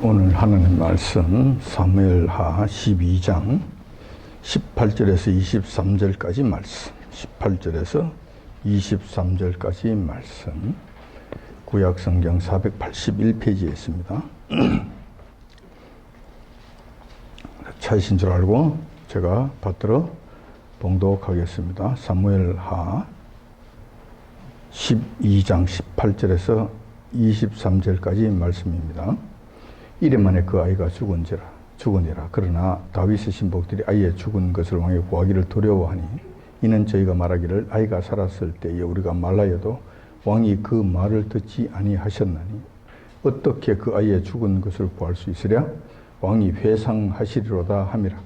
오늘 하나님 말씀 사무엘하 12장 18절에서 23절까지 말씀, 18절에서 23절까지 말씀, 구약성경 481페이지에 있습니다. 차이신 줄 알고 제가 받들어 봉독하겠습니다. 사무엘하 12장 18절에서 23절까지 말씀입니다. 이래 만에 그 아이가 죽으니라. 그러나 다윗의 신복들이 아이의 죽은 것을 왕에 구하기를 두려워하니 이는 저희가 말하기를 아이가 살았을 때에 우리가 말하여도 왕이 그 말을 듣지 아니하셨나니 어떻게 그 아이의 죽은 것을 구할 수 있으랴? 왕이 회상하시리로다 함이라.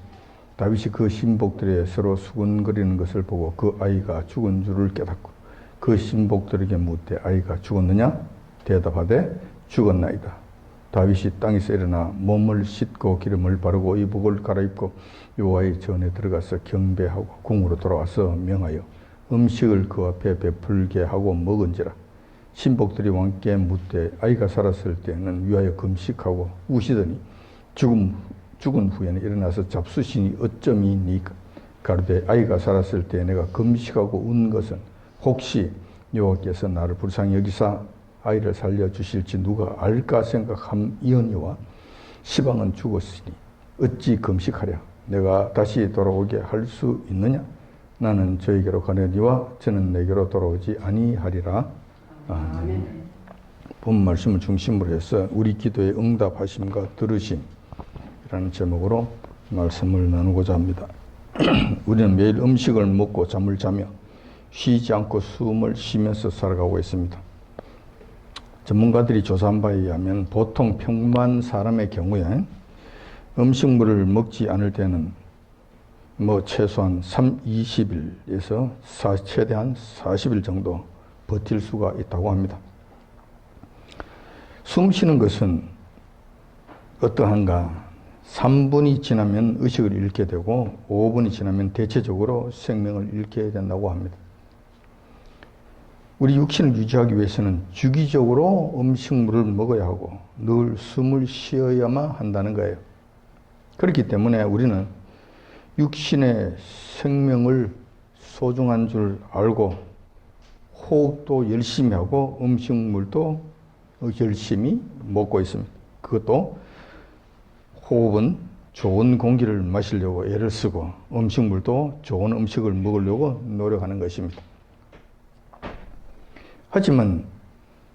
다윗이 그 신복들의 서로 수군거리는 것을 보고 그 아이가 죽은 줄을 깨닫고 그 신복들에게 묻되 아이가 죽었느냐? 대답하되 죽었나이다. 다윗이 땅에서 일어나 몸을 씻고 기름을 바르고 의복을 갈아입고 여호와의 전에 들어가서 경배하고 궁으로 돌아와서 명하여 음식을 그 앞에 베풀게 하고 먹은지라. 신복들이 왕께 묻되 아이가 살았을 때는 위하여 금식하고 우시더니 죽은 후에는 일어나서 잡수시니 어쩌미니까. 가로되 아이가 살았을 때 내가 금식하고 운 것은 혹시 여호와께서 나를 불쌍히 여기사 아이를 살려주실지 누가 알까 생각함이언니와 시방은 죽었으니 어찌 금식하랴. 내가 다시 돌아오게 할 수 있느냐. 나는 저에게로 가려니와 저는 내게로 돌아오지 아니하리라. 아멘. 본 말씀을 중심으로 해서 우리 기도의 응답하심과 들으심이라는 제목으로 말씀을 나누고자 합니다. 우리는 매일 음식을 먹고 잠을 자며 쉬지 않고 숨을 쉬면서 살아가고 있습니다. 전문가들이 조사한 바에 의하면 보통 평범한 사람의 경우에 음식물을 먹지 않을 때는 최소한 20일에서 최대한 40일 정도 버틸 수가 있다고 합니다. 숨 쉬는 것은 어떠한가? 3분이 지나면 의식을 잃게 되고 5분이 지나면 대체적으로 생명을 잃게 된다고 합니다. 우리 육신을 유지하기 위해서는 주기적으로 음식물을 먹어야 하고 늘 숨을 쉬어야만 한다는 거예요. 그렇기 때문에 우리는 육신의 생명을 소중한 줄 알고 호흡도 열심히 하고 음식물도 열심히 먹고 있습니다. 그것도 호흡은 좋은 공기를 마시려고 애를 쓰고 음식물도 좋은 음식을 먹으려고 노력하는 것입니다. 하지만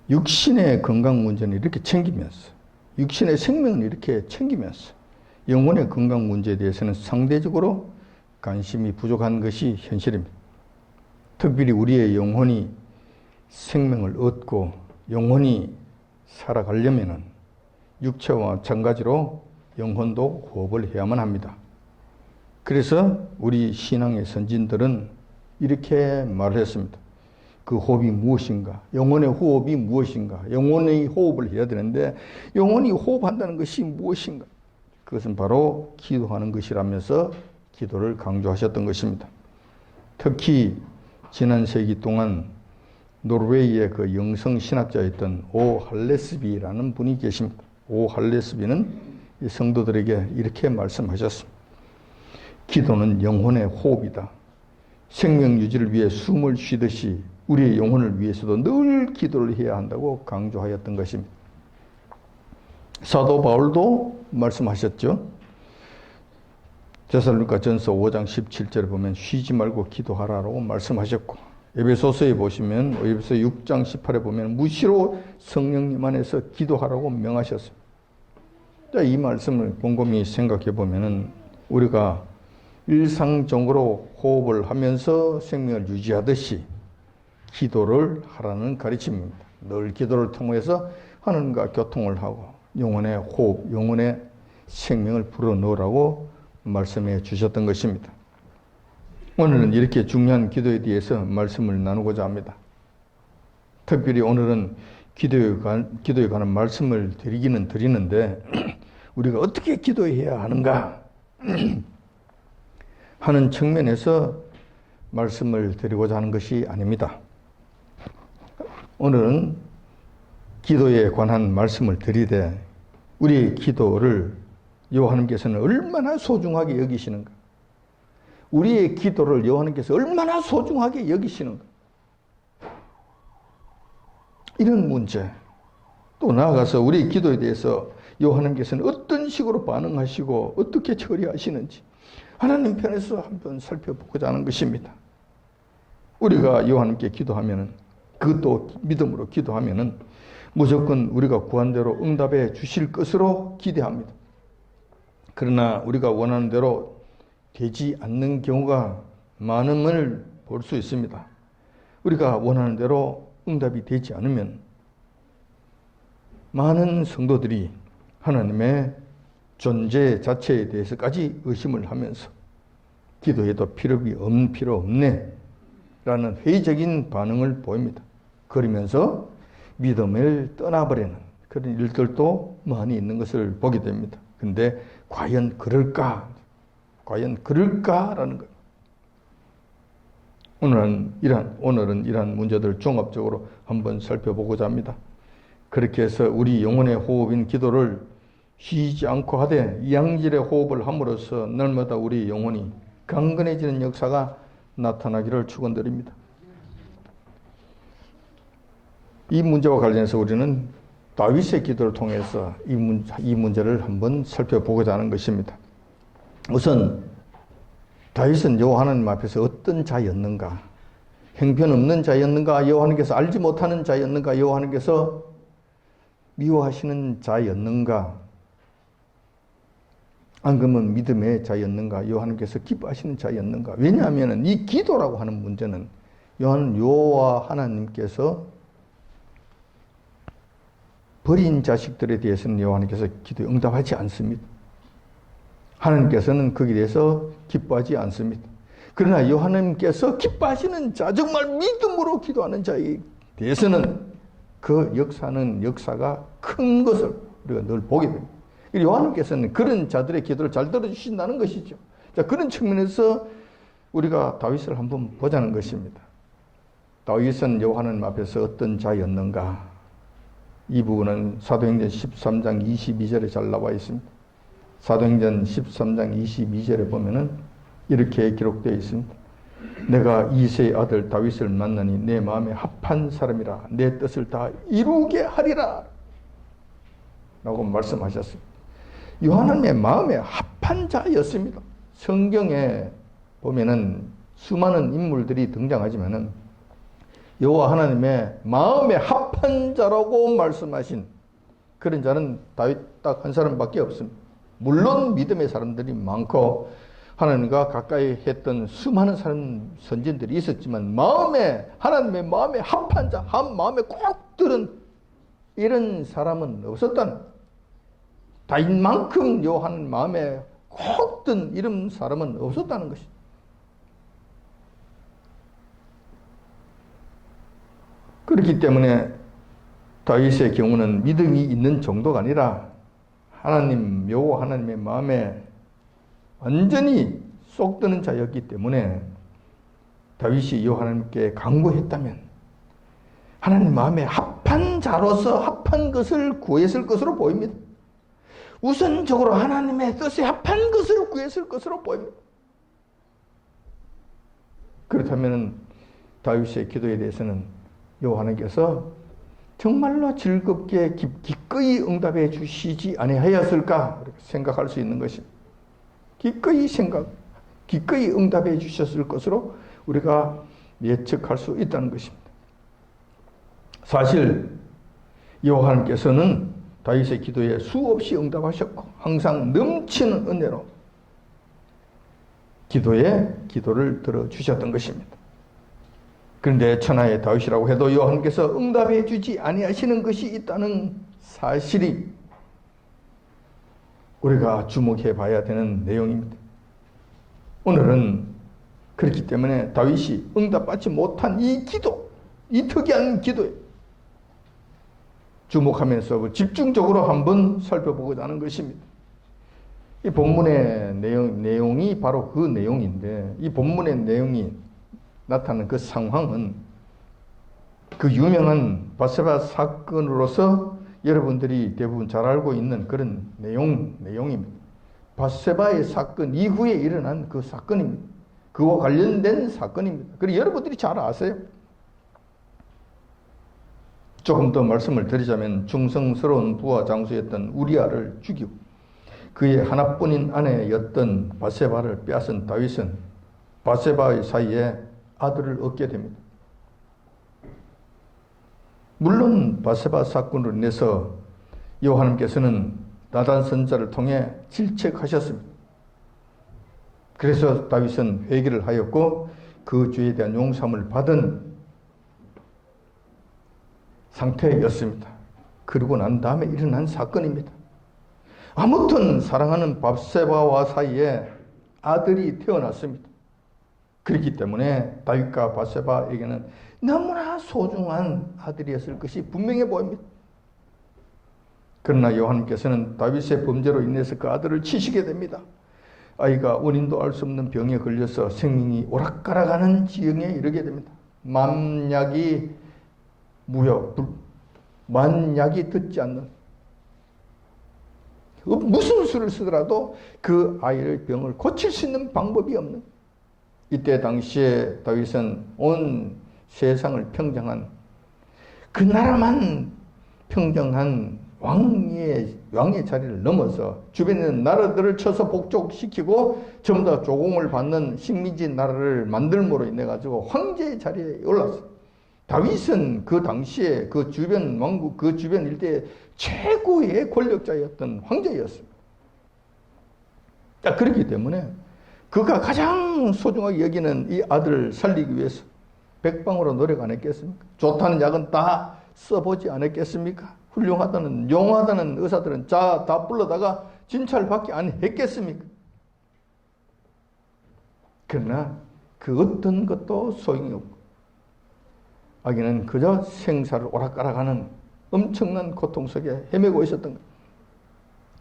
육신의 건강 문제는 이렇게 챙기면서 육신의 생명은 이렇게 챙기면서 영혼의 건강 문제에 대해서는 상대적으로 관심이 부족한 것이 현실입니다. 특별히 우리의 영혼이 생명을 얻고 영혼이 살아가려면 육체와 마찬가지로 영혼도 호흡을 해야만 합니다. 그래서 우리 신앙의 선진들은 이렇게 말을 했습니다. 그 호흡이 무엇인가? 영혼의 호흡이 무엇인가? 영혼의 호흡을 해야 되는데 영혼이 호흡한다는 것이 무엇인가? 그것은 바로 기도하는 것이라면서 기도를 강조하셨던 것입니다. 특히 지난 세기 동안 노르웨이의 그 영성 신학자였던 오 할레스비라는 분이 계십니다. 오 할레스비는 이 성도들에게 이렇게 말씀하셨습니다. 기도는 영혼의 호흡이다. 생명 유지를 위해 숨을 쉬듯이 우리의 영혼을 위해서도 늘 기도를 해야 한다고 강조하였던 것입니다. 사도 바울도 말씀하셨죠. 데살로니가전서 5장 17절에 보면 쉬지 말고 기도하라고 말씀하셨고, 에베소서에 보시면 에베소 6장 18에 보면 무시로 성령님 안에서 기도하라고 명하셨습니다. 이 말씀을 곰곰이 생각해 보면은 우리가 일상적으로 호흡을 하면서 생명을 유지하듯이 기도를 하라는 가르침입니다. 늘 기도를 통해서 하나님과 교통을 하고 영혼의 호흡, 영혼의 생명을 불어넣으라고 말씀해 주셨던 것입니다. 오늘은 이렇게 중요한 기도에 대해서 말씀을 나누고자 합니다. 특별히 오늘은 기도에 관한 말씀을 드리기는 드리는데 우리가 어떻게 기도해야 하는가 하는 측면에서 말씀을 드리고자 하는 것이 아닙니다. 오늘은 기도에 관한 말씀을 드리되 우리의 기도를 여호와님께서는 얼마나 소중하게 여기시는가? 우리의 기도를 여호와님께서 얼마나 소중하게 여기시는가? 이런 문제, 또 나아가서 우리의 기도에 대해서 여호와님께서는 어떤 식으로 반응하시고 어떻게 처리하시는지 하나님 편에서 한번 살펴보고자 하는 것입니다. 우리가 여호와님께 기도하면은, 그것도 믿음으로 기도하면은 무조건 우리가 구한 대로 응답해 주실 것으로 기대합니다. 그러나 우리가 원하는 대로 되지 않는 경우가 많음을 볼 수 있습니다. 우리가 원하는 대로 응답이 되지 않으면 많은 성도들이 하나님의 존재 자체에 대해서까지 의심을 하면서 기도해도 필요 없네 라는 회의적인 반응을 보입니다. 그러면서 믿음을 떠나버리는 그런 일들도 많이 있는 것을 보게 됩니다. 근데 과연 그럴까? 과연 그럴까라는 것. 오늘은 이러한 문제들을 종합적으로 한번 살펴보고자 합니다. 그렇게 해서 우리 영혼의 호흡인 기도를 쉬지 않고 하되 이양질의 호흡을 함으로써 날마다 우리 영혼이 강건해지는 역사가 나타나기를 축원드립니다. 이 문제와 관련해서 우리는 다윗의 기도를 통해서 이 문제를 한번 살펴보고자 하는 것입니다. 우선 다윗은 여호와 하나님 앞에서 어떤 자였는가? 형편없는 자였는가? 여호와 하나님께서 알지 못하는 자였는가? 여호와 하나님께서 미워하시는 자였는가? 안 그러면 믿음의 자였는가? 여호와 하나님께서 기뻐하시는 자였는가? 왜냐하면 이 기도라고 하는 문제는 여호와 하나님께서 버린 자식들에 대해서는 여호와 하나님께서 기도에 응답하지 않습니다. 하나님께서는 거기에 대해서 기뻐하지 않습니다. 그러나 여호와 하나님께서 기뻐하시는 자, 정말 믿음으로 기도하는 자에 대해서는 그 역사가 큰 것을 우리가 늘 보게 됩니다. 여호와 하나님께서는 그런 자들의 기도를 잘 들어주신다는 것이죠. 자, 그런 측면에서 우리가 다윗을 한번 보자는 것입니다. 다윗은 여호와 하나님 앞에서 어떤 자였는가? 이 부분은 사도행전 13장 22절에 잘 나와 있습니다. 사도행전 13장 22절에 보면은 이렇게 기록되어 있습니다. 내가 이새의 아들 다윗을 만나니 내 마음에 합한 사람이라 내 뜻을 다 이루게 하리라 라고 말씀하셨습니다. 요한의 마음에 합한 자였습니다. 성경에 보면은 수많은 인물들이 등장하지만은 여호와 하나님의 마음에 합한 자라고 말씀하신 그런 자는 다윗 딱 한 사람밖에 없습니다. 물론 믿음의 사람들이 많고 하나님과 가까이 했던 수많은 선진들이 있었지만 하나님의 마음에 합한 자, 한 마음에 꼭 들은 이런 사람은 없었다는, 다윗만큼 여호와 하나님 마음에 꼭 든 이런 사람은 없었다는 것이죠. 그렇기 때문에 다윗의 경우는 믿음이 있는 정도가 아니라 여호와 하나님의 마음에 완전히 쏙 드는 자였기 때문에 다윗이 여호와 하나님께 간구했다면 하나님 마음에 합한 자로서 합한 것을 구했을 것으로 보입니다. 우선적으로 하나님의 뜻에 합한 것을 구했을 것으로 보입니다. 그렇다면 다윗의 기도에 대해서는 여호와 하나님께서 정말로 즐겁게 기꺼이 응답해 주시지 아니하였을까 생각할 수 있는 것입니다. 기꺼이 응답해 주셨을 것으로 우리가 예측할 수 있다는 것입니다. 사실 여호와 하나님께서는 다윗의 기도에 수없이 응답하셨고 항상 넘치는 은혜로 기도를 들어주셨던 것입니다. 그런데 천하의 다윗이라고 해도 여호와 하나님께서 응답해 주지 아니하시는 것이 있다는 사실이 우리가 주목해 봐야 되는 내용입니다. 오늘은 그렇기 때문에 다윗이 응답받지 못한 이 특이한 기도에 주목하면서 집중적으로 한번 살펴보고자 하는 것입니다. 이 본문의 내용이 바로 그 내용인데, 이 본문의 내용이 나타나는 그 상황은 그 유명한 바세바 사건으로서 여러분들이 대부분 잘 알고 있는 그런 내용입니다. 밧세바의 사건 이후에 일어난 그 사건입니다. 그와 관련된 사건입니다. 그리고 여러분들이 잘 아세요. 조금 더 말씀을 드리자면 중성스러운 부하 장수였던 우리아를 죽이고 그의 하나뿐인 아내였던 밧세바를 빼앗은 다윗은 밧세바의 사이에 아들을 얻게 됩니다. 물론 밧세바 사건으로 인해서 여호와 하나님께서는 나단 선지자를 통해 질책하셨습니다. 그래서 다윗은 회개를 하였고 그 죄에 대한 용서함을 받은 상태였습니다. 그러고 난 다음에 일어난 사건입니다. 아무튼 사랑하는 밧세바와 사이에 아들이 태어났습니다. 그렇기 때문에 다윗과 밧세바에게는 너무나 소중한 아들이었을 것이 분명해 보입니다. 그러나 여호와님께서는 다윗의 범죄로 인해서 그 아들을 치시게 됩니다. 아이가 원인도 알 수 없는 병에 걸려서 생명이 오락가락하는 지경에 이르게 됩니다. 만약이 듣지 않는 무슨 수를 쓰더라도 그 아이의 병을 고칠 수 있는 방법이 없는, 이때 당시에 다윗은 온 세상을 평정한, 그 나라만 평정한 왕의 자리를 넘어서 주변에 있는 나라들을 쳐서 복족시키고 전부 다 조공을 받는 식민지 나라를 만들므로 인해 가지고 황제의 자리에 올랐어요. 다윗은 그 당시에 그 주변 왕국, 그 주변 일대의 최고의 권력자였던 황제였습니다. 그렇기 때문에 그가 가장 소중하게 여기는 이 아들을 살리기 위해서 백방으로 노력 안 했겠습니까? 좋다는 약은 다 써보지 않았겠습니까? 훌륭하다는, 용하다는 의사들은 다 불러다가 진찰밖에 안 했겠습니까? 그러나 그 어떤 것도 소용이 없고 아기는 그저 생사를 오락가락하는 엄청난 고통 속에 헤매고 있었던 것.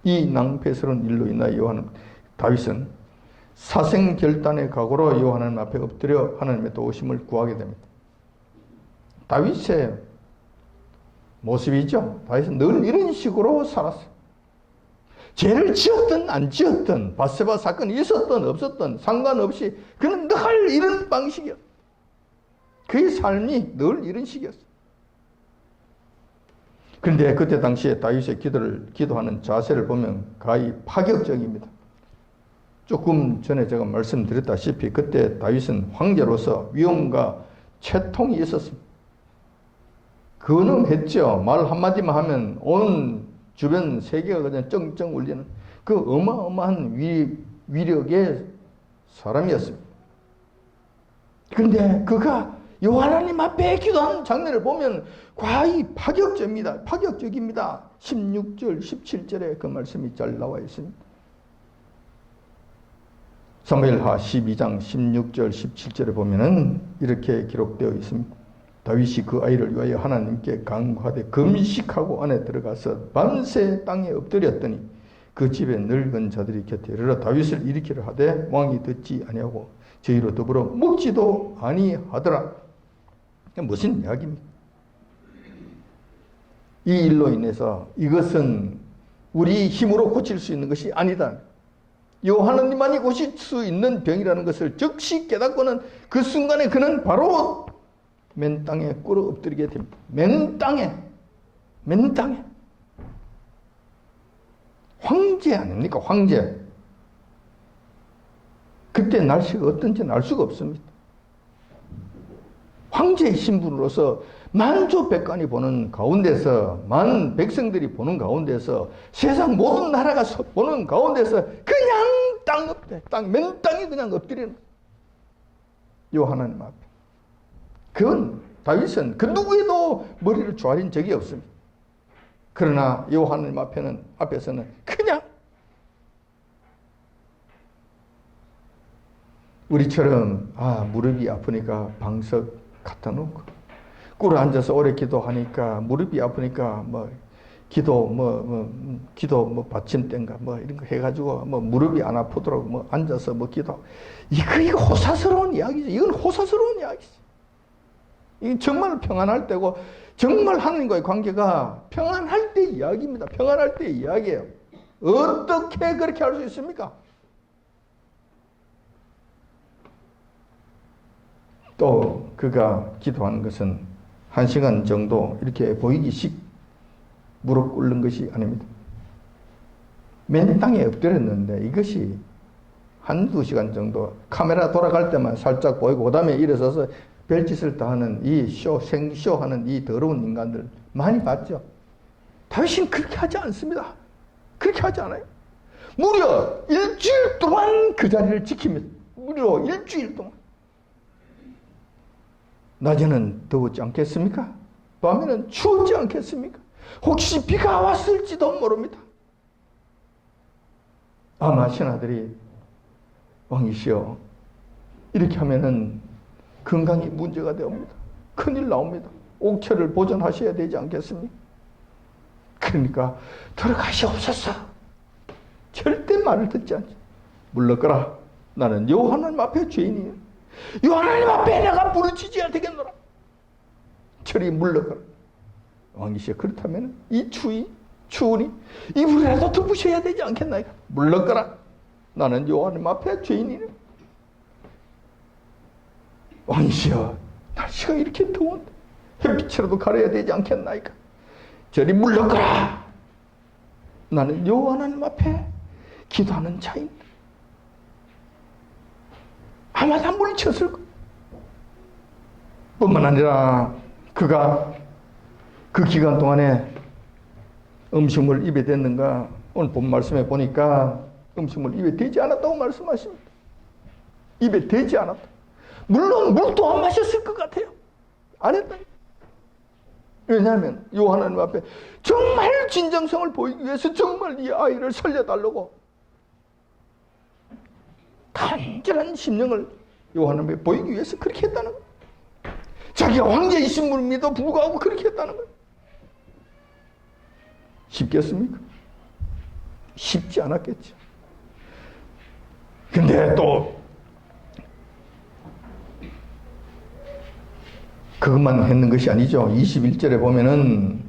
이 낭패스러운 일로 인하여 다윗은 사생결단의 각오로 여호와 하나님 앞에 엎드려 하나님의 도우심을 구하게 됩니다. 다윗의 모습이죠. 다윗은 늘 이런 식으로 살았어요. 죄를 지었든 안 지었든, 밧세바 사건이 있었든 없었든 상관없이 그는 늘 이런 방식이었어요. 그의 삶이 늘 이런 식이었어요. 그런데 그때 당시에 다윗의 기도하는 자세를 보면 가히 파격적입니다. 조금 전에 제가 말씀드렸다시피 그때 다윗은 황제로서 위엄과 채통이 있었습니다. 근엄했죠. 말 한마디만 하면 온 주변 세계가 그냥 쩡쩡 울리는 그 어마어마한 위력의 사람이었습니다. 그런데 그가 여호와 하나님 앞에 기도하는 장면을 보면 과히 파격적입니다. 16절, 17절에 그 말씀이 잘 나와 있습니다. 사무엘하 12장 16절, 17절에 보면은 이렇게 기록되어 있습니다. 다윗이 그 아이를 위하여 하나님께 간구하되 금식하고 안에 들어가서 밤새 땅에 엎드렸더니 그 집에 늙은 자들이 곁에 이르러 다윗을 일으키려 하되 왕이 듣지 아니하고 저희로 더불어 먹지도 아니하더라. 무슨 이야기입니까? 이 일로 인해서 이것은 우리 힘으로 고칠 수 있는 것이 아니다. 여호와 하나님만이 고칠 수 있는 병이라는 것을 즉시 깨닫고는 그 순간에 그는 바로 맨 땅에 꿇어 엎드리게 됩니다. 맨 땅에. 황제 아닙니까? 황제. 그때 날씨가 어떤지는 알 수가 없습니다. 황제의 신분으로서 만조백관이 보는 가운데서, 만 백성들이 보는 가운데서, 세상 모든 나라가 보는 가운데서 그냥 맨 땅에 그냥 엎드리는 여호와 하나님 앞에. 그건 다윗은 그 누구에도 머리를 조아린 적이 없습니다. 그러나 여호와 하나님 앞에서는 그냥 우리처럼 무릎이 아프니까 방석 갖다 놓고 꿇어 앉아서 오래 기도하니까 무릎이 아프니까 기도 받침대인가 이런 거 해가지고 무릎이 안 아프도록 앉아서 기도. 이거 호사스러운 이야기죠. 이건 호사스러운 이야기죠. 이 정말 평안할 때고 정말 하나님과의 관계가 평안할 때 때의 이야기입니다. 평안할 때의 이야기예요. 어떻게 그렇게 할 수 있습니까? 또 그가 기도하는 것은 1시간 정도 이렇게 보이기식 무릎 꿇는 것이 아닙니다. 맨 땅에 엎드렸는데 이것이 한두 시간 정도 카메라 돌아갈 때만 살짝 보이고 그 다음에 일어서서 별짓을 다 하는 이 생쇼하는 이 더러운 인간들 많이 봤죠? 다윗은 그렇게 하지 않습니다. 그렇게 하지 않아요. 무려 일주일 동안 그 자리를 지킵니다. 무려 일주일 동안. 낮에는 더웠지 않겠습니까? 밤에는 추웠지 않겠습니까? 혹시 비가 왔을지도 모릅니다. 아마 신하들이 왕이시여 이렇게 하면은 건강이 문제가 되옵니다. 큰일 나옵니다. 옥체를 보존하셔야 되지 않겠습니까? 그러니까 들어가시옵소서. 절대 말을 듣지 않지. 물러가라. 나는 여호와님 앞에 죄인이야. 여호와님 앞에 내가 부르짖어야 되겠노라. 저리 물러가라. 왕이시여 그렇다면 이 추우니 이불이라도 덮으셔야 되지 않겠나이까. 물러가라. 나는 여호와님 앞에 죄인이네. 왕이시여 날씨가 이렇게 더운데 햇빛이라도 가려야 되지 않겠나이까. 저리 물러가라. 나는 여호와님 앞에 기도하는 자입니다. 아마도 안 물리쳤을 거예요. 뿐만 아니라 그가 그 기간 동안에 음식물 입에 댔는가 오늘 본 말씀에 보니까 음식물 입에 대지 않았다고 말씀하십니다. 입에 대지 않았다. 물론 물도 안 마셨을 것 같아요. 안 했다. 왜냐하면 요하나님 앞에 정말 진정성을 보이기 위해서 정말 이 아이를 살려달라고 간절한 심령을 요하나님 앞에 보이기 위해서 그렇게 했다는 거예요. 자기가 황제이신 분임에도 불구하고 그렇게 했다는 거예요. 쉽겠습니까? 쉽지 않았겠죠. 근데 또 그것만 했는 것이 아니죠. 21절에 보면은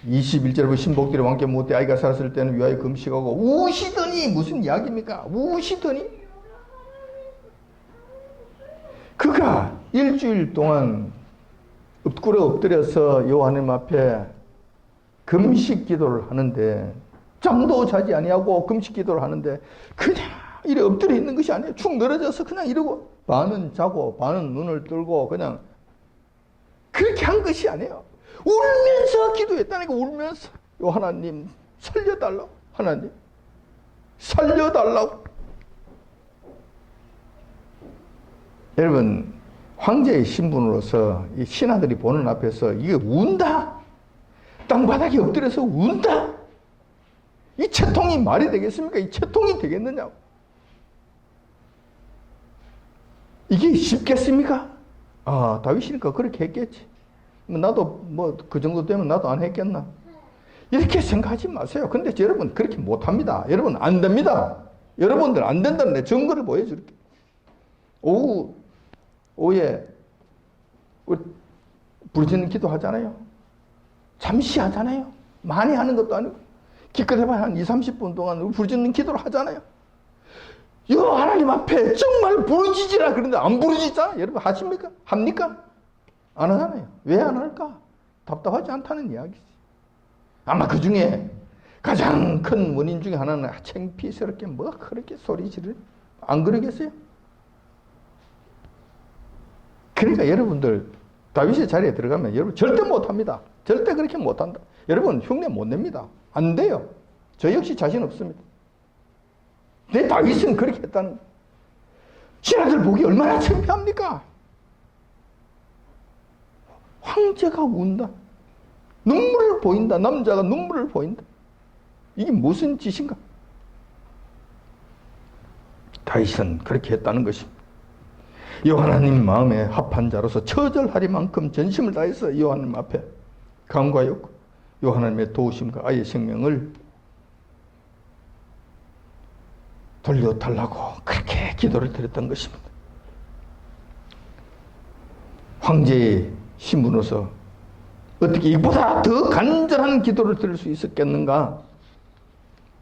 21절에 신복들이 왕께 못해 아이가 살았을 때는 위하여 금식하고 우시더니 무슨 이야기입니까? 우시더니 그가 일주일 동안 엎구려 엎드려서 여호와님 앞에 금식 기도를 하는데 잠도 자지 아니하고 금식 기도를 하는데 그냥 이래 엎드려 있는 것이 아니에요. 축 늘어져서 그냥 이러고 반은 자고 반은 눈을 뜨고 그냥 그렇게 한 것이 아니에요. 울면서 기도했다니까. 울면서 하나님 살려달라고. 하나님 살려달라고. 여러분 황제의 신분으로서 이 신하들이 보는 앞에서 이게 운다? 땅바닥에 엎드려서 운다? 이 채통이 말이 되겠습니까? 이 채통이 되겠느냐고. 이게 쉽겠습니까? 아, 다윗이니까 그렇게 했겠지. 나도 그 정도 되면 나도 안 했겠나? 이렇게 생각하지 마세요. 근데 여러분 그렇게 못합니다. 여러분 안 됩니다. 여러분들 안 된다는 내 증거를 보여줄게. 오후에 우리 부르짖는 기도 하잖아요. 잠시 하잖아요. 많이 하는 것도 아니고 기껏 해봐야 한 20-30분 동안 부르짖는 기도를 하잖아요. 이거 하나님 앞에 정말 부르짖으라 그런데 안 부르짖자? 여러분 하십니까? 합니까? 안 하잖아요. 왜 안 할까? 답답하지 않다는 이야기지. 아마 그 중에 가장 큰 원인 중에 하나는 창피스럽게 그렇게 소리 지르 안 그러겠어요? 그러니까 여러분들 다윗의 자리에 들어가면 여러분 절대 못합니다. 절대 그렇게 못한다. 여러분 흉내 못 냅니다. 안 돼요. 저 역시 자신 없습니다. 내 다윗은 그렇게 했다는 거예요. 신하들 보기 얼마나 창피합니까? 황제가 운다. 눈물을 보인다. 남자가 눈물을 보인다. 이게 무슨 짓인가? 다윗은 그렇게 했다는 것입니다. 여호와님 마음에 합한 자로서 처절하리만큼 전심을 다해서 여호와님 앞에 간구하였고 여호와님의 도우심과 아이의 생명을 돌려달라고 그렇게 기도를 드렸던 것입니다. 황제의 신분으로서 어떻게 이보다 더 간절한 기도를 드릴 수 있었겠는가?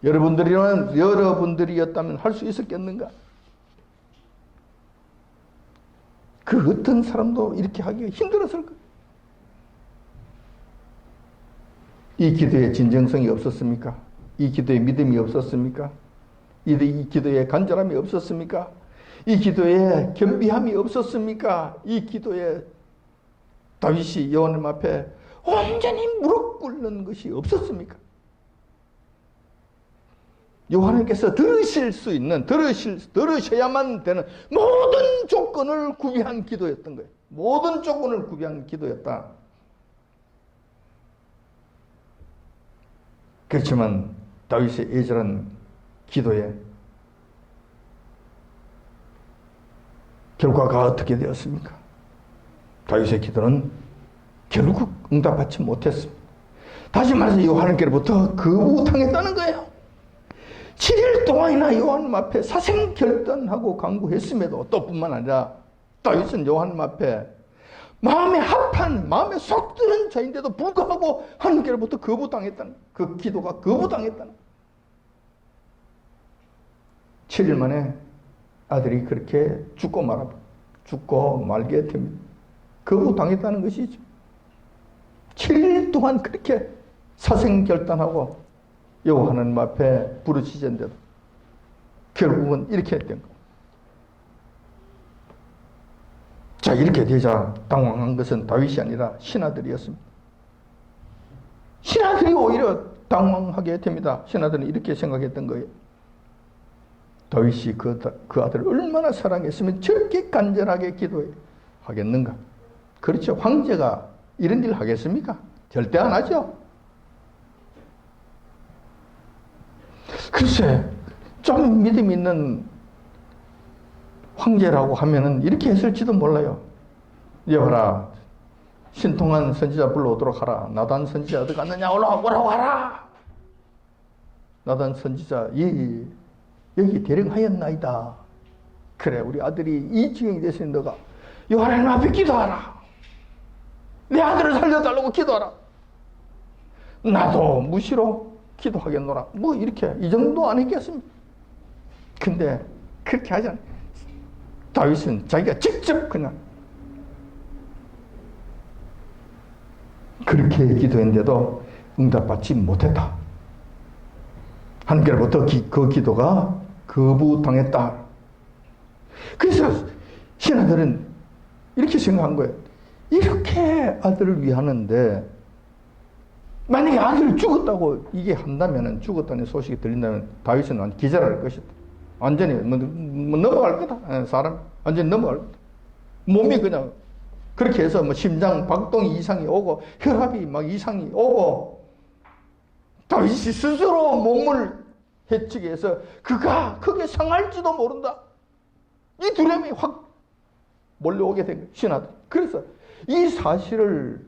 여러분들이었다면 할 수 있었겠는가? 그 어떤 사람도 이렇게 하기가 힘들었을 거예요. 이 기도에 진정성이 없었습니까? 이 기도에 믿음이 없었습니까? 이 기도에 간절함이 없었습니까? 이 기도에 겸비함이 없었습니까? 이 기도에 다윗이 여호와님 앞에 온전히 무릎 꿇는 것이 없었습니까? 여호와님께서 들으셔야만 되는 모든 조건을 구비한 기도였던 거예요. 모든 조건을 구비한 기도였다. 그렇지만 다윗의 애절한 기도에 결과가 어떻게 되었습니까? 다윗의 기도는 결국 응답받지 못했습니다. 다시 말해서 여호와님께로부터 거부당했다는 거예요. 7일 동안이나 여호와님 앞에 사생결단하고 간구했음에도 또 뿐만 아니라 다윗은 여호와님 앞에 마음에 합한, 마음에 쏙 드는 자인데도 불구하고 하나님께로부터 거부당했다는, 그 기도가 거부당했다는. 7일 만에 아들이 그렇게 죽고 말게 됩니다. 거부당했다는 것이죠. 7일 동안 그렇게 사생결단하고 여호와 하나님 앞에 부르짖은데도 결국은 이렇게 된 거예요. 자, 이렇게 되자 당황한 것은 다윗이 아니라 신하들이었습니다. 신하들이 오히려 당황하게 됩니다. 신하들은 이렇게 생각했던 거예요. 다윗이 그 아들을 얼마나 사랑했으면 저렇게 간절하게 기도하겠는가? 그렇죠. 황제가 이런 일 하겠습니까? 절대 안 하죠. 글쎄, 좀 믿음 있는 황제라고 하면은 이렇게 했을지도 몰라요. 여봐라, 신통한 선지자 불러오도록 하라. 나단 선지자 어디 갔느냐? 오라고 하라. 나단 선지자 여기 대령하였나이다. 그래, 우리 아들이 이 지경이 됐으니 너가 여호와님 앞에 기도하라. 내 아들을 살려달라고 기도하라. 나도 무시로 기도하겠노라. 뭐 이렇게 이 정도 안 했겠습니까? 근데 그렇게 하지 않아요. 다윗은 자기가 직접 그냥 그렇게 기도했는데도 응답받지 못했다. 하나님께로부터 그 기도가 거부당했다. 그래서 신하들은 이렇게 생각한 거예요. 이렇게 아들을 위하는데 만약에 아들을 죽었다고 이게 한다면, 죽었다는 소식이 들린다면 다윗은 완전 기절할 것이다. 완전히 넘어갈 거다. 사람 완전히 넘어갈 거다. 몸이 그냥 그렇게 해서 심장 박동이 이상이 오고 혈압이 막 이상이 오고 다윗이 스스로 몸을 해치게 해서 그가 크게 상할지도 모른다. 이 두려움이 확 몰려오게 된 거예요. 신하들. 그래서 이 사실을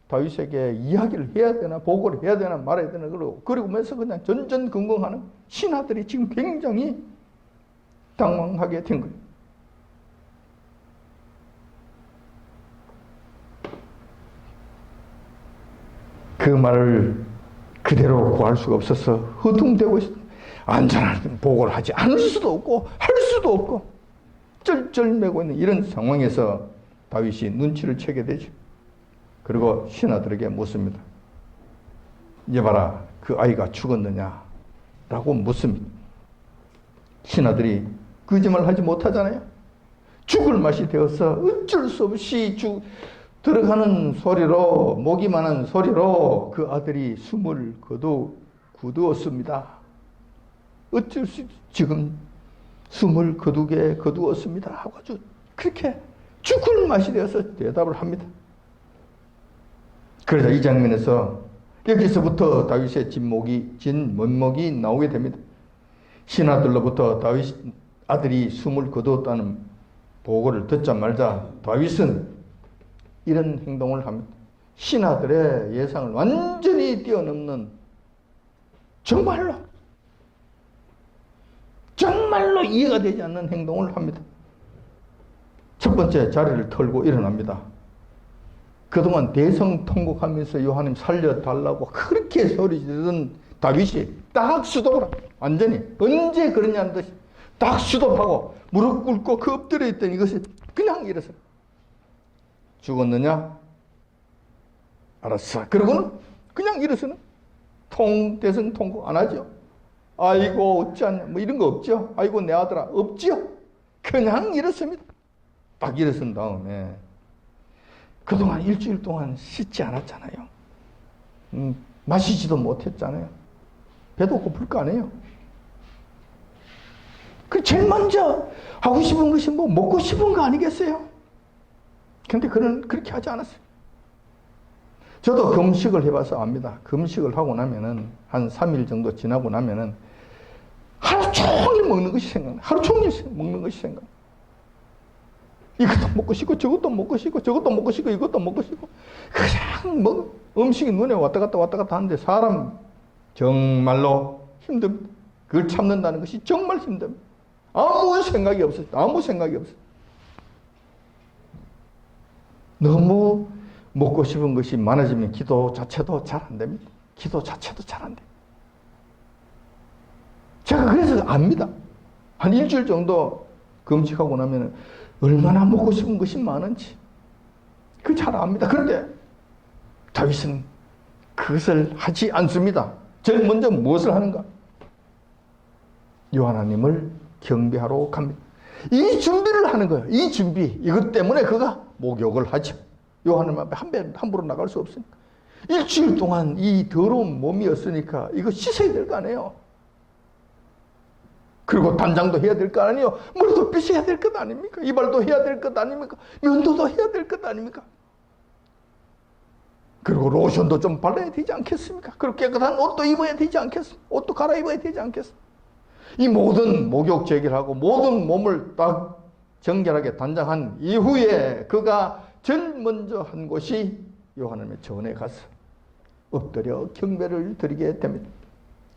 다윗에게 이야기를 해야 되나 보고를 해야 되나 말아야 되나 그러면서 그냥 전전긍긍하는 신하들이 지금 굉장히 당황하게 된 거예요. 그 말을 그대로 구할 수가 없어서 허둥대고 안전한 보고를 하지 않을 수도 없고 할 수도 없고 쩔쩔매고 있는 이런 상황에서 다윗이 눈치를 채게 되죠. 그리고 신하들에게 묻습니다. 여봐라, 그 아이가 죽었느냐? 라고 묻습니다. 신하들이 거짓말 하지 못하잖아요. 죽을 맛이 되어서 어쩔 수 없이 들어가는 소리로, 목이만한 소리로 그 아들이 숨을 거두었습니다. 어쩔 수 없이 지금 숨을 거두었습니다. 하고 아주 그렇게 죽을 맛이 되어서 대답을 합니다. 그래서 이 장면에서 여기서부터 다윗의 진면목이 나오게 됩니다. 신하들로부터 다윗 아들이 숨을 거두었다는 보고를 듣자마자 다윗은 이런 행동을 합니다. 신하들의 예상을 완전히 뛰어넘는 정말로 이해가 되지 않는 행동을 합니다. 첫 번째, 자리를 털고 일어납니다. 그동안 대성통곡하면서 요한님 살려달라고 그렇게 소리 지르던 다윗이 딱 수독을 하고, 완전히 언제 그러냐는 듯이 딱 수독하고 무릎 꿇고 그 엎드려 있던 이것이 그냥 일어서. 죽었느냐? 알았어. 그러고는 그냥 일어서는 대성통곡 안 하죠. 아이고 어찌하냐 뭐 이런 거 없죠. 아이고 내 아들아 없지요. 그냥 일어섭니다. 딱 일어선 다음에 그동안 일주일 동안 씻지 않았잖아요. 마시지도 못했잖아요. 배도 고플 거 아니에요. 그 제일 먼저 하고 싶은 것이 뭐 먹고 싶은 거 아니겠어요? 근데 그렇게 하지 않았어요. 저도 금식을 해봐서 압니다. 금식을 하고 나면은 한 3일 정도 지나고 나면은 하루 종일 먹는 것이 생각나. 하루 종일 먹는 것이 생각나. 이것도 먹고 싶고 저것도 먹고 싶고 저것도 먹고 싶고 이것도 먹고 싶고 그냥 뭐 음식이 눈에 왔다 갔다 하는데 사람 정말로 힘듭니다. 그걸 참는다는 것이 정말 힘듭니다. 아무 생각이 없어요. 아무 생각이 없어요. 너무 먹고 싶은 것이 많아지면 기도 자체도 잘 안 됩니다. 기도 자체도 잘 안 돼요. 제가 그래서 압니다. 한 일주일 정도 금식하고 나면 얼마나 먹고 싶은 것이 많은지 그 잘 압니다. 그런데 다윗은 그것을 하지 않습니다. 제일 먼저 무엇을 하는가? 요하나님을 경배하러 갑니다. 이 준비를 하는 거예요. 이 준비. 이것 때문에 그가 목욕을 하죠. 요하나님 앞에 함부로 나갈 수 없으니까. 일주일 동안 이 더러운 몸이었으니까 이거 씻어야 될 거 아니에요. 그리고 단장도 해야 될 거 아니에요. 머리도 빗어야 될 것 아닙니까? 이발도 해야 될 것 아닙니까? 면도도 해야 될 것 아닙니까? 그리고 로션도 좀 발라야 되지 않겠습니까? 그리고 깨끗한 옷도 입어야 되지 않겠습니까? 옷도 갈아입어야 되지 않겠습니까? 이 모든 목욕 제기를 하고 모든 몸을 딱 정결하게 단장한 이후에 그가 제일 먼저 한 곳이 요하나님의 전에 가서 엎드려 경배를 드리게 됩니다.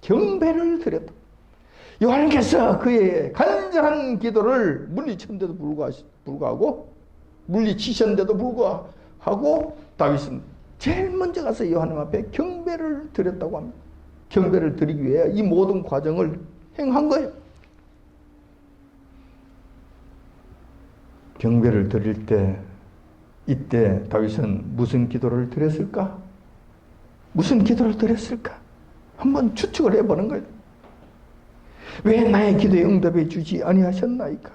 경배를 드렸다. 요하나님께서 그의 간절한 기도를 물리쳤는데도 불구하고 물리치셨는데도 불구하고 다윗은 제일 먼저 가서 요하나님 앞에 경배를 드렸다고 합니다. 경배를 드리기 위해 이 모든 과정을 행한 거예요. 경배를 드릴 때 이때 다윗은 무슨 기도를 드렸을까? 무슨 기도를 드렸을까? 한번 추측을 해보는 거예요. 왜 나의 기도에 응답해 주지 아니하셨나이까?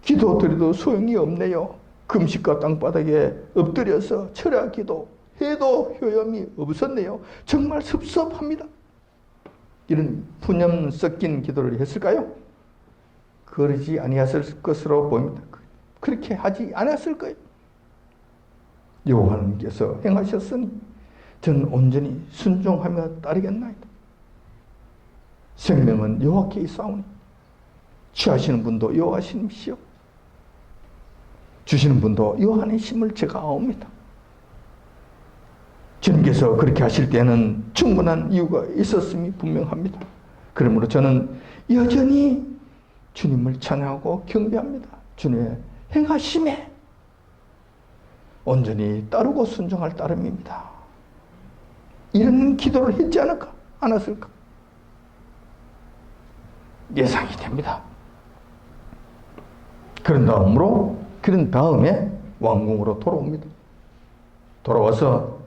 기도 드려도 소용이 없네요. 금식과 땅바닥에 엎드려서 철야 기도 해도 효험이 없었네요. 정말 섭섭합니다. 이런 푸념 섞인 기도를 했을까요? 그러지 아니했을 것으로 보입니다. 그렇게 하지 않았을 거예요. 여호와님께서 행하셨으니 저는 온전히 순종하며 따르겠나이다. 생명은 여호와께 있사오니 취하시는 분도 여호와시니시오 주시는 분도 여호와님이심을 제가 아옵니다. 주님께서 그렇게 하실 때는 충분한 이유가 있었음이 분명합니다. 그러므로 저는 여전히 주님을 찬양하고 경배합니다. 주님의 행하심에 온전히 따르고 순종할 따름입니다. 이런 기도를 했지 않을까? 않았을까? 예상이 됩니다. 그런 다음에 왕궁으로 돌아옵니다. 돌아와서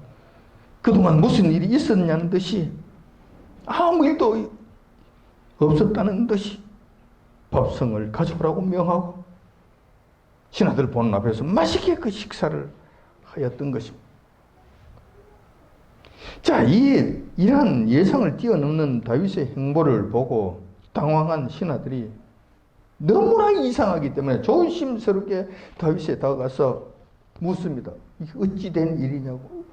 그동안 무슨 일이 있었냐는 듯이 아무 일도 없었다는 듯이 밥성을 가져오라고 명하고 신하들 보는 앞에서 맛있게 그 식사를 하였던 것입니다. 자, 이러한 예상을 뛰어넘는 다윗의 행보를 보고 당황한 신하들이 너무나 이상하기 때문에 조심스럽게 다윗에 다가가서 묻습니다. 이게 어찌 된 일이냐고.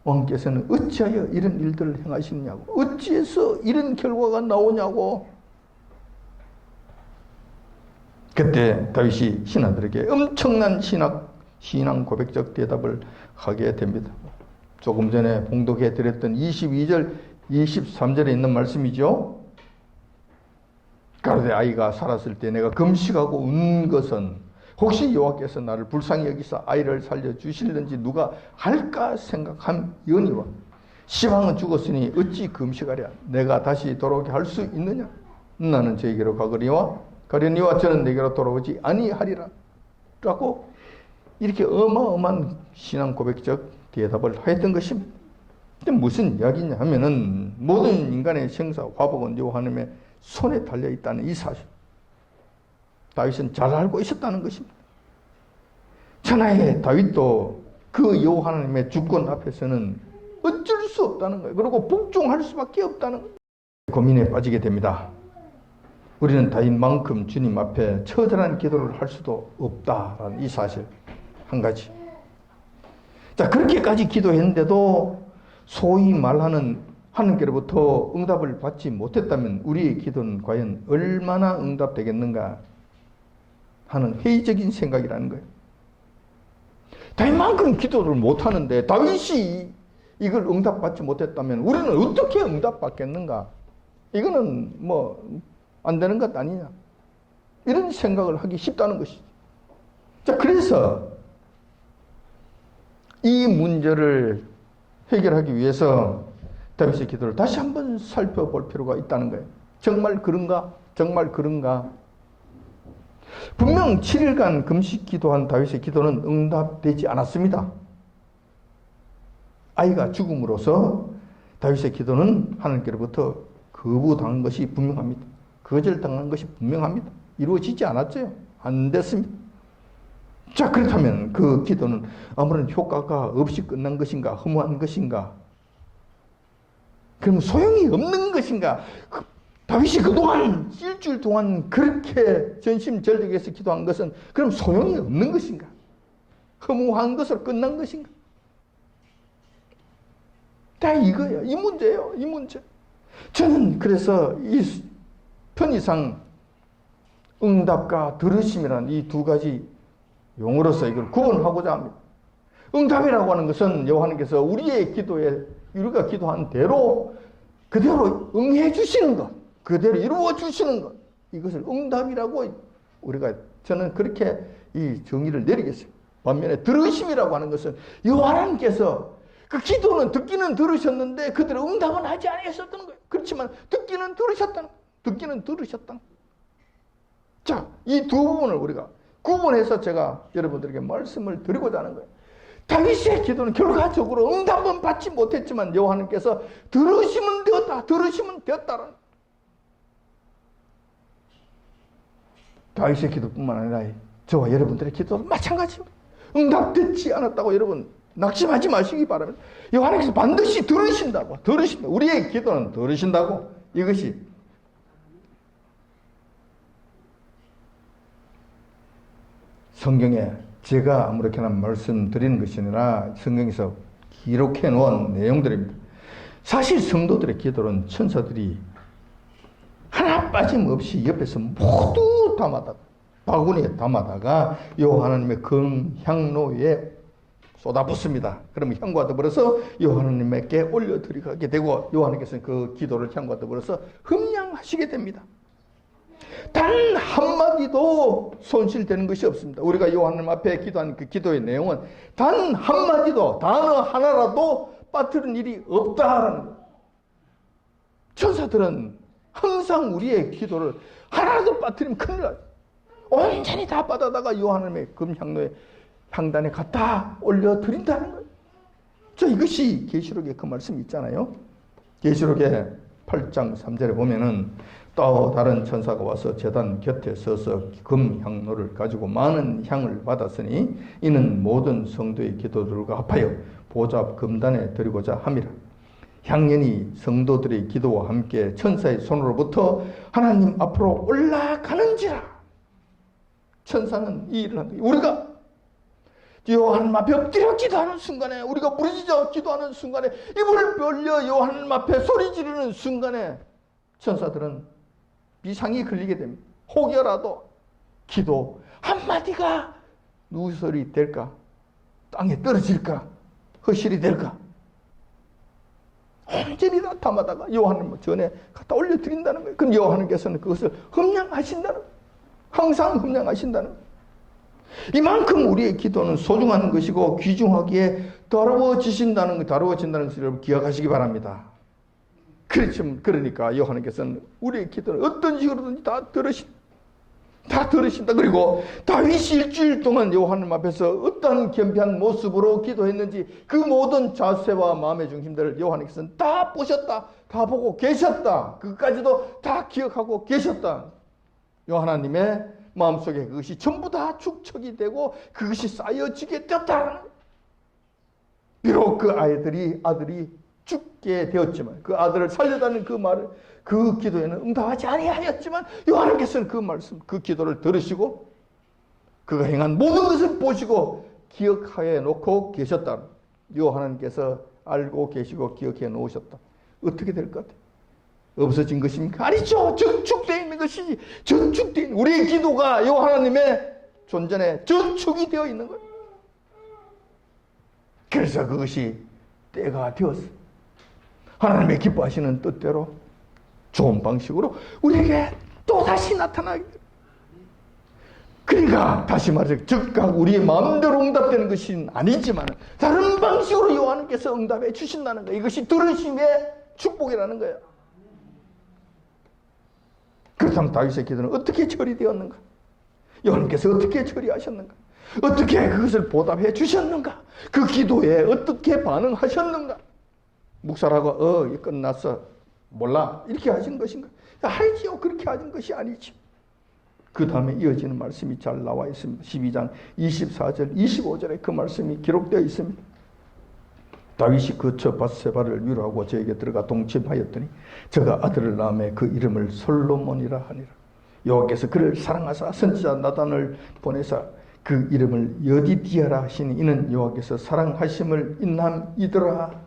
왕께서는 어찌하여 이런 일들을 행하시느냐고. 어찌해서 이런 결과가 나오냐고. 그때 다윗이 신하들에게 엄청난 신앙 고백적 대답을 하게 됩니다. 조금 전에 봉독해 드렸던 22절, 23절에 있는 말씀이죠. 가로되 아이가 살았을 때 내가 금식하고 운 것은 혹시 여호와께서 나를 불쌍히 여기사 아이를 살려주실는지 누가 알까 생각함이니와 시방은 죽었으니 어찌 금식하랴. 내가 다시 돌아오게 할 수 있느냐. 나는 저에게로 가려니와 저는 내게로 돌아오지 아니하리라 라고 이렇게 어마어마한 신앙 고백적 대답을 하였던 것입니다. 근데 무슨 이야기냐 하면은 모든 인간의 생사 화복은 여호와 하나님의 손에 달려 있다는 이 사실, 다윗은 잘 알고 있었다는 것입니다. 천하의 다윗도 그 여호와 하나님의 주권 앞에서는 어쩔 수 없다는 거예요. 그리고 복종할 수밖에 없다는 거예요. 고민에 빠지게 됩니다. 우리는 다윗만큼 주님 앞에 처절한 기도를 할 수도 없다라는 이 사실 한 가지. 자, 그렇게까지 기도했는데도 소위 말하는 하나님께로부터 응답을 받지 못했다면 우리의 기도는 과연 얼마나 응답되겠는가 하는 회의적인 생각이라는 거예요. 다윗만큼 기도를 못하는데 다윗이 이걸 응답받지 못했다면 우리는 어떻게 응답받겠는가? 이거는 뭐 안 되는 것 아니냐? 이런 생각을 하기 쉽다는 것이죠. 자, 그래서 이 문제를 해결하기 위해서 다윗의 기도를 다시 한번 살펴볼 필요가 있다는 거예요. 정말 그런가? 정말 그런가? 분명 7일간 금식 기도한 다윗의 기도는 응답되지 않았습니다. 아이가 죽음으로써 다윗의 기도는 하나님께로부터 거부당한 것이 분명합니다. 거절당한 것이 분명합니다. 이루어지지 않았죠. 안 됐습니다. 자, 그렇다면 그 기도는 아무런 효과가 없이 끝난 것인가? 허무한 것인가? 그럼 소용이 없는 것인가? 다윗이 그동안 일주일 동안 그렇게 전심전력해서 기도한 것은 그럼 소용이 없는 것인가? 허무한 것으로 끝난 것인가? 다 이거예요. 이 문제예요. 이 문제. 저는 그래서 이 편의상 응답과 들으심이라는 이 두 가지 용어로서 이걸 구분하고자 합니다. 응답이라고 하는 것은 여호와께서 우리의 기도에 우리가 기도한 대로 그대로 응해 주시는 것, 그대로 이루어 주시는 것, 이것을 응답이라고 저는 그렇게 이 정의를 내리겠어요. 반면에 들으심이라고 하는 것은 여호와께서 그 기도는 듣기는 들으셨는데 그대로 응답은 하지 않으셨다는 거예요. 그렇지만 듣기는 들으셨다는 거예요. 듣기는 들으셨다. 자, 이 두 부분을 우리가 구분해서 제가 여러분들에게 말씀을 드리고자 하는 거예요. 다윗의 기도는 결과적으로 응답은 받지 못했지만 여호와께서 들으시면 되었다. 들으시면 되었다라는. 다윗의 기도뿐만 아니라 저와 여러분들의 기도도 마찬가지입니다. 응답되지 않았다고 여러분 낙심하지 마시기 바랍니다. 여호와께서 반드시 들으신다고. 들으신다. 우리의 기도는 들으신다고. 이것이 성경에 제가 아무렇게나 말씀드리는 것이 아니라 성경에서 기록해 놓은 내용들입니다. 사실 성도들의 기도는 천사들이 하나 빠짐없이 옆에서 모두 담아다가 바구니에 담아다가 여호와 하나님의 금향로에 쏟아붓습니다. 그러면 향과 더불어서 여호와 하나님께 올려드리게 되고 여호와 하나님께서는 그 기도를 향과 더불어서 흠양하시게 됩니다. 단 한마디도 손실되는 것이 없습니다. 우리가 여호와 하나님 앞에 기도한 그 기도의 내용은 단 한마디도 단어 하나라도 빠뜨린 일이 없다라는 거예요. 천사들은 항상 우리의 기도를 하나라도 빠뜨리면 큰일 나요. 온전히 다 받아다가 여호와 하나님의 금향로에 향단에 갖다 올려드린다는 거예요. 자, 이것이 계시록의 그 말씀이 있잖아요. 계시록의 8장 3절에 보면은 또 다른 천사가 와서 제단 곁에 서서 금향로를 가지고 많은 향을 받았으니 이는 모든 성도의 기도들과 합하여 보좌 앞 금단에 드리고자 함이라. 향연이 성도들의 기도와 함께 천사의 손으로부터 하나님 앞으로 올라가는지라. 천사는 이 일을 합니다. 우리가 여호와 하나님 앞에 엎드려 기도하는 순간에, 우리가 부르짖어 기도하는 순간에, 입을 벌려 여호와 하나님 앞에 소리 지르는 순간에 천사들은 비상이 걸리게 됩니다. 혹여라도 기도 한마디가 누설이 될까? 땅에 떨어질까? 허실이 될까? 온전히 다 담아다가 여호와 하나님 전에 갖다 올려드린다는 거예요. 그럼 여호와 하나님께서는 그것을 흠양하신다는 거예요. 항상 흠양하신다는 거예요. 이만큼 우리의 기도는 소중한 것이고 귀중하기에 다루어진다는 것을 여러분 기억하시기 바랍니다. 그러니까 요한께서는 우리의 기도는 어떤 식으로든지 다 들으신다. 그리고 다윗이 일주일 동안 요한님 앞에서 어떤 겸비한 모습으로 기도했는지 그 모든 자세와 마음의 중심들을 요한께서는 다 보셨다. 다 보고 계셨다. 그까지도 다 기억하고 계셨다. 요한님의 마음속에 그것이 전부 다 축적이 되고 그것이 쌓여지게 되었다. 비록 그 아들이 죽게 되었지만 그 아들을 살려다는 그 말을 그 기도에는 응답하지 아니하였지만 요한께서는 그 말씀, 그 기도를 들으시고 그가 행한 모든 것을 보시고 기억하여 놓고 계셨다. 요한께서 알고 계시고 기억해 놓으셨다. 어떻게 될 것 같아요? 없어진 것입니까? 아니죠. 저축되어 있는 것이지. 저축되어 있는 우리의 기도가 요한님의 존전에 저축이 되어 있는 거예요. 그래서 그것이 때가 되었어요. 하나님의 기뻐하시는 뜻대로 좋은 방식으로 우리에게 또다시 나타나게 돼요. 그러니까 다시 말해서 즉각 우리의 마음대로 응답되는 것은 아니지만 다른 방식으로 요한께서 응답해 주신다는 거예요. 이것이 들으심의 축복이라는 거예요. 그렇다면 다윗의 기도는 어떻게 처리되었는가? 요한께서 어떻게 처리하셨는가? 어떻게 그것을 보답해 주셨는가? 그 기도에 어떻게 반응하셨는가? 묵살하고 끝났어. 몰라. 이렇게 하신 것인가? 알지요. 그렇게 하신 것이 아니죠. 그 다음에 이어지는 말씀이 잘 나와 있습니다. 12장 24절 25절에 그 말씀이 기록되어 있습니다. 다윗이 그처 밧세바를 위로하고 저에게 들어가 동침하였더니 저가 아들을 낳음에 그 이름을 솔로몬이라 하니라. 여호와께서 그를 사랑하사 선지자 나단을 보내사 그 이름을 여디디아라 하시니 이는 여호와께서 사랑하심을 인함이더라.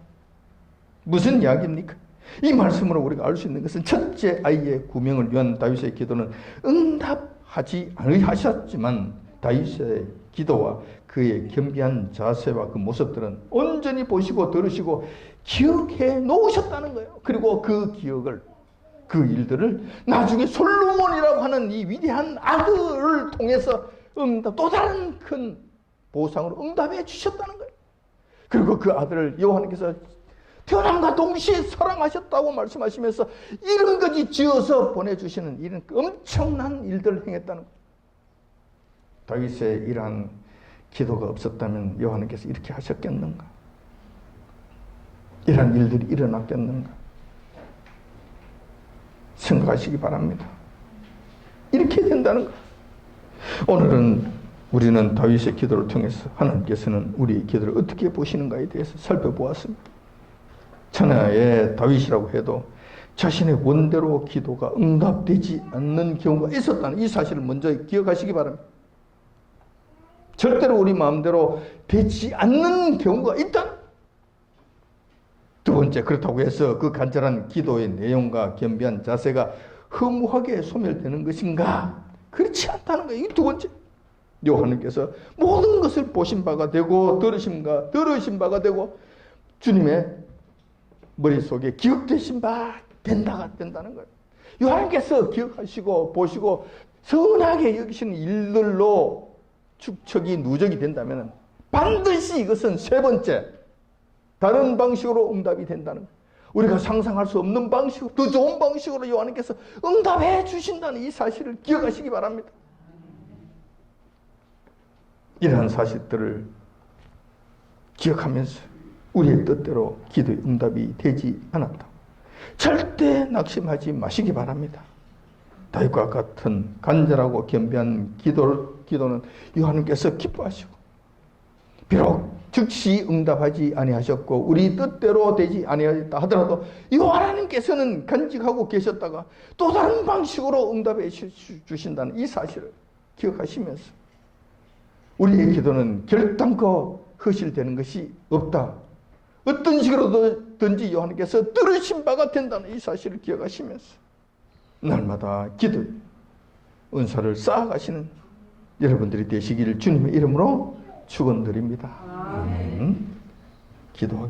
무슨 이야기입니까? 이 말씀으로 우리가 알 수 있는 것은 첫째 아이의 구명을 위한 다윗의 기도는 응답하지 않으셨지만 다윗의 기도와 그의 겸비한 자세와 그 모습들은 온전히 보시고 들으시고 기억해 놓으셨다는 거예요. 그리고 그 기억을, 그 일들을 나중에 솔로몬이라고 하는 이 위대한 아들을 통해서 또 다른 큰 보상으로 응답해 주셨다는 거예요. 그리고 그 아들을 여호와께서 태어남과 동시에 사랑하셨다고 말씀하시면서 이름까지 지어서 보내주시는 이런 엄청난 일들을 행했다는 거예요. 다윗의 이러한 기도가 없었다면 여호와께서 이렇게 하셨겠는가? 이러한 일들이 일어났겠는가? 생각하시기 바랍니다. 이렇게 된다는 거예요. 오늘은 우리는 다윗의 기도를 통해서 하나님께서는 우리의 기도를 어떻게 보시는가에 대해서 살펴보았습니다. 천하의 다윗이라고 해도 자신의 원대로 기도가 응답되지 않는 경우가 있었다는 이 사실을 먼저 기억하시기 바랍니다. 절대로 우리 마음대로 되지 않는 경우가 있다. 두 번째, 그렇다고 해서 그 간절한 기도의 내용과 겸비한 자세가 허무하게 소멸되는 것인가? 그렇지 않다는 거예요. 이 두 번째. 요한님께서 모든 것을 보신 바가 되고 들으신 바가 되고 주님의 머릿속에 기억되신 바 된다는 거예요. 요한님께서 기억하시고 보시고 선하게 여기시는 일들로 축적이 누적이 된다면 반드시 이것은 세 번째 다른 방식으로 응답이 된다는 거예요. 우리가 상상할 수 없는 방식으로 더 좋은 방식으로 요한님께서 응답해 주신다는 이 사실을 기억하시기 바랍니다. 이러한 사실들을 기억하면서 우리의 뜻대로 기도의 응답이 되지 않았다. 절대 낙심하지 마시기 바랍니다. 다윗과 같은 간절하고 겸비한 기도는 요한님께서 기뻐하시고 비록 즉시 응답하지 아니하셨고 우리 뜻대로 되지 아니하였다 하더라도 요한님께서는 간직하고 계셨다가 또 다른 방식으로 응답해 주신다는 이 사실을 기억하시면서 우리의 기도는 결단코 허실되는 것이 없다. 어떤 식으로든지 요한님께서 들으신 바가 된다는 이 사실을 기억하시면서 날마다 기도 은사를 쌓아가시는 여러분들이 되시기를 주님의 이름으로 축원드립니다. 기도하겠습니다.